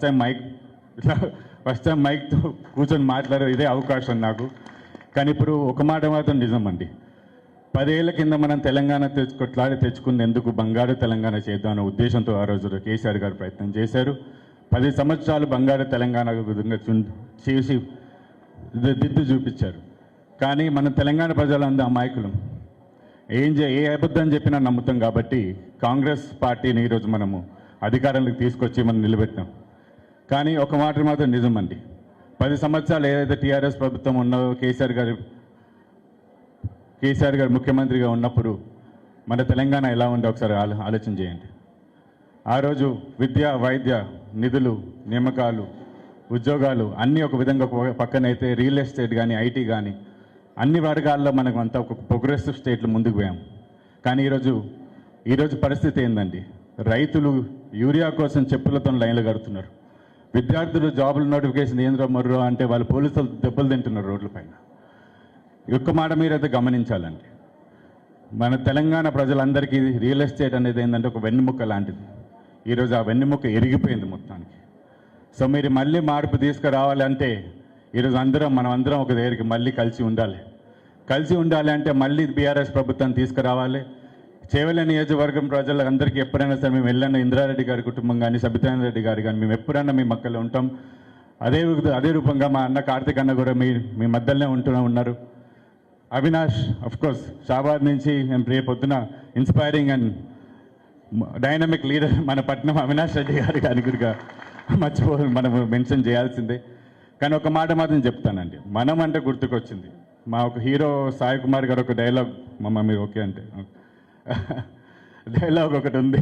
Time mic ఇట్లా first time మైక్తో కూర్చొని మాట్లాడే ఇదే అవకాశం నాకు. కానీ ఇప్పుడు ఒక మాట మాత్రం నిజం అండి. 10 ఏళ్ల కింద మనం తెలంగాణ తెచ్చుకుంది ఎందుకు బంగారు తెలంగాణ చేద్దామనే ఉద్దేశంతో ఆ రోజు కేసీఆర్ గారు ప్రయత్నం చేశారు. 10 సంవత్సరాలు బంగారు తెలంగాణ విధంగా చేసి దిద్దు చూపించారు. కానీ మన తెలంగాణ ప్రజలందరూ అమాయకులు, ఏ అబద్ధం చెప్పినా నమ్ముతాం. కాబట్టి కాంగ్రెస్ పార్టీని ఈరోజు మనము అధికారంలోకి తీసుకొచ్చి మనం నిలబెట్టాం. కానీ ఒక మాట మాత్రం నిజమండి, 10 సంవత్సరాలు ఏదైతే టీఆర్ఎస్ ప్రభుత్వం ఉన్నదో, కేసీఆర్ గారు ముఖ్యమంత్రిగా ఉన్నప్పుడు మన తెలంగాణ ఎలా ఉందో ఒకసారి ఆలోచన చేయండి. ఆ రోజు విద్య, వైద్య, నిధులు, నియామకాలు, ఉద్యోగాలు అన్నీ ఒక విధంగా పక్కనైతే రియల్ ఎస్టేట్ కానీ, ఐటీ కానీ అన్ని వర్గాల్లో మనకు అంతా ఒక ప్రోగ్రెసివ్ స్టేట్లు ముందుకు పోయాం. కానీ ఈరోజు పరిస్థితి ఏందండి, రైతులు యూరియా కోసం చెప్పులతో లైన్లు కడుతున్నారు. విద్యార్థులు జాబుల నోటిఫికేషన్ ఏంద్రో మర్రో అంటే వాళ్ళు పోలీసులు దెబ్బలు తింటున్నారు రోడ్ల పైన. ఒక్క మాట మీరైతే గమనించాలండి, మన తెలంగాణ ప్రజలందరికీ రియల్ ఎస్టేట్ అనేది ఏంటంటే ఒక వెన్నెముక్క లాంటిది. ఈరోజు ఆ వెన్నెముక్క ఎరిగిపోయింది మొత్తానికి. సో మీరు మళ్ళీ మార్పు తీసుకురావాలి అంటే ఈరోజు మనం అందరం ఒక దగ్గరికి మళ్ళీ కలిసి ఉండాలి అంటే మళ్ళీ బీఆర్ఎస్ ప్రభుత్వాన్ని తీసుకురావాలి. చేవెళ్ళ నియోజకవర్గం ప్రజలందరికీ ఎప్పుడైనా సరే మేము వెళ్ళిన ఇంద్రారెడ్డి గారి కుటుంబం కానీ, సబితానంద రెడ్డి గారు కానీ మేము ఎప్పుడైనా మీ మక్కలో ఉంటాం. అదే రూపంగా మా అన్న కార్తిక్ అన్న కూడా మీ మధ్యలోనే ఉన్నారు. అవినాష్ అఫ్కోర్స్ షాబాద్ నుంచి మేము రేపు పొద్దున ఇన్స్పైరింగ్ అండ్ డైనమిక్ లీడర్ మన పట్నం అవినాష్ రెడ్డి గారి కూడా మనం మెన్షన్ చేయాల్సిందే. కానీ ఒక మాట మాత్రం చెప్తానండి, మనం అంటే గుర్తుకొచ్చింది మా ఒక హీరో సాయి కుమార్ గారు ఒక డైలాగ్, మీరు ఓకే అంటే డైలాగ్ ఒకటి ఉంది.